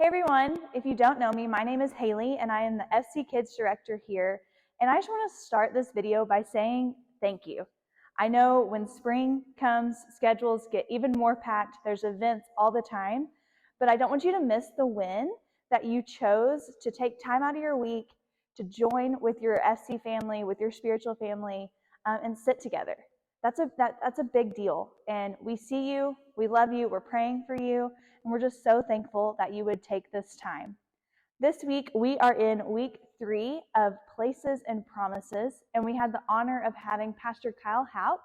Hey everyone, if you don't know me, my name is Haley and I am the FC Kids Director here. And I just want to start this video by saying thank you. I know when spring comes, schedules get even more packed, there's events all the time, but I don't want you to miss the win that you chose to take time out of your week to join with your FC family, with your spiritual family, and sit together. That's a big deal. And we see you, we love you, we're praying for you, and we're just so thankful that you would take this time. This week, we are in week 3 of Places and Promises, and we had the honor of having Pastor Kyle Hauk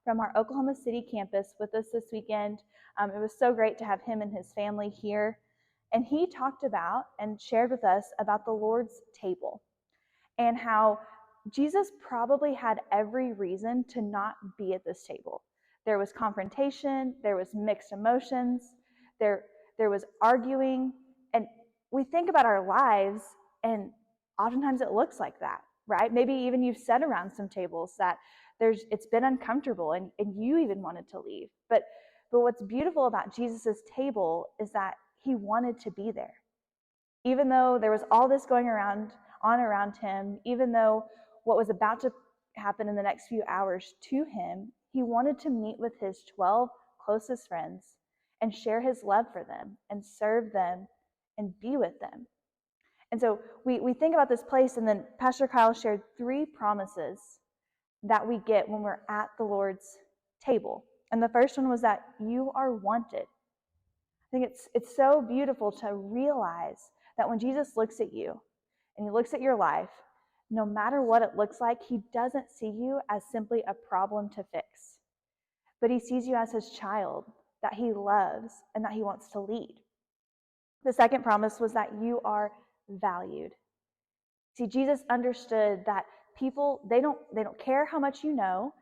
from our Oklahoma City campus with us this weekend. It was so great to have him and his family here. And he talked about and shared with us about the Lord's table and how Jesus probably had every reason to not be at this table. There was confrontation, there was mixed emotions, there was arguing, and we think about our lives, and oftentimes it looks like that, right? Maybe even you've sat around some tables that it's been uncomfortable, and you even wanted to leave. But what's beautiful about Jesus's table is that he wanted to be there. Even though there was all this going on around him, even though what was about to happen in the next few hours to him, he wanted to meet with his 12 closest friends and share his love for them and serve them and be with them. And so we think about this place, and then Pastor Kyle shared 3 promises that we get when we're at the Lord's table. And the first one was that you are wanted. I think it's so beautiful to realize that when Jesus looks at you and he looks at your life, no matter what it looks like, he doesn't see you as simply a problem to fix, but he sees you as his child that he loves and that he wants to lead. The second promise was that you are valued. See, Jesus understood that people, they don't care how much you know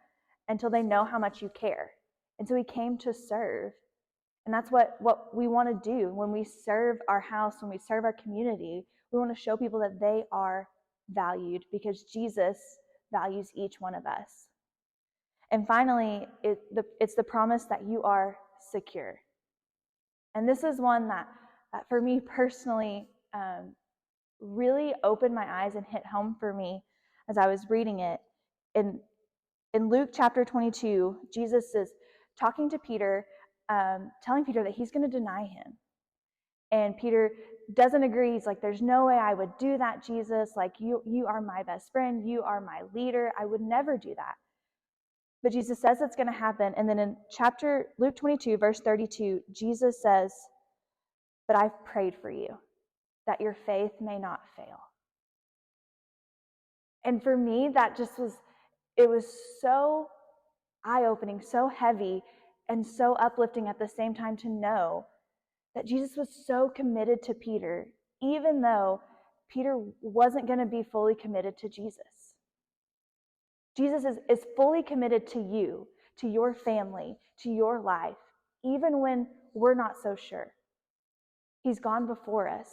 until they know how much you care. And so he came to serve. And that's what we want to do when we serve our house, when we serve our community. We want to show people that they are valued because Jesus values each one of us. And finally, it's the promise that you are secure. And this is one that for me personally, really opened my eyes and hit home for me as I was reading it. In Luke chapter 22, Jesus is talking to Peter, telling Peter that he's going to deny him. And Peter doesn't agree. He's like, there's no way I would do that, Jesus. Like, you are my best friend. You are my leader. I would never do that. But Jesus says it's going to happen. And then in Luke 22, verse 32, Jesus says, but I've prayed for you that your faith may not fail. And for me, that it was so eye-opening, so heavy, and so uplifting at the same time to know that Jesus was so committed to Peter, even though Peter wasn't going to be fully committed to Jesus. Jesus is fully committed to you, to your family, to your life, even when we're not so sure. He's gone before us.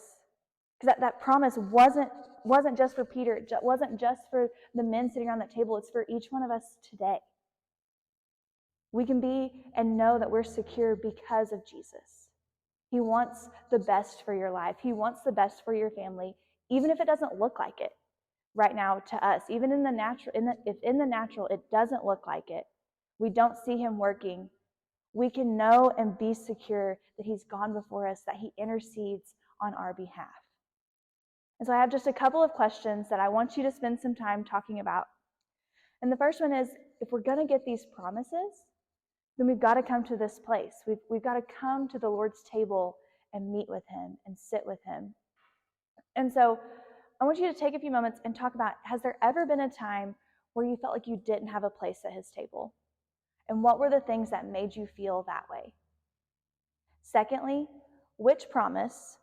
Because that promise wasn't just for Peter, it wasn't just for the men sitting around that table, it's for each one of us today. We can be and know that we're secure because of Jesus. He wants the best for your life. He wants the best for your family, even if it doesn't look like it right now to us. Even in the natural, if in the natural it doesn't look like it, we don't see him working, we can know and be secure that he's gone before us, that he intercedes on our behalf. And so I have just a couple of questions that I want you to spend some time talking about. And the first one is, if we're going to get these promises, then we've got to come to this place. We've got to come to the Lord's table and meet with him and sit with him. And so I want you to take a few moments and talk about, has there ever been a time where you felt like you didn't have a place at his table? And what were the things that made you feel that way? Secondly, which promise,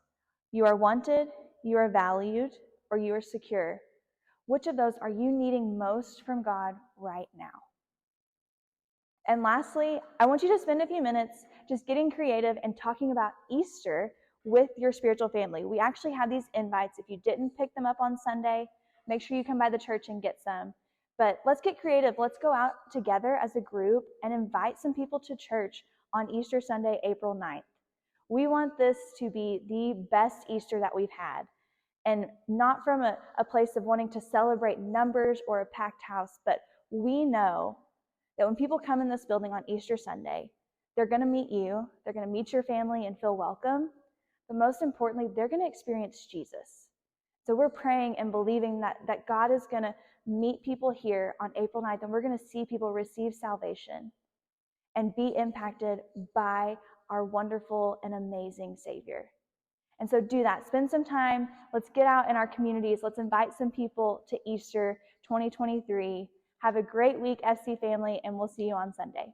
you are wanted, you are valued, or you are secure, which of those are you needing most from God right now? And lastly, I want you to spend a few minutes just getting creative and talking about Easter with your spiritual family. We actually have these invites. If you didn't pick them up on Sunday, make sure you come by the church and get some. But let's get creative. Let's go out together as a group and invite some people to church on Easter Sunday, April 9th. We want this to be the best Easter that we've had, and not from a place of wanting to celebrate numbers or a packed house, but we know that when people come in this building on Easter Sunday, they're going to meet you, they're going to meet your family and feel welcome, but most importantly, they're going to experience Jesus. So we're praying and believing that God is going to meet people here on April 9th, and we're going to see people receive salvation and be impacted by our wonderful and amazing Savior. And so do that. Spend some time. Let's get out in our communities. Let's invite some people to Easter 2023. Have a great week, FC family, and we'll see you on Sunday.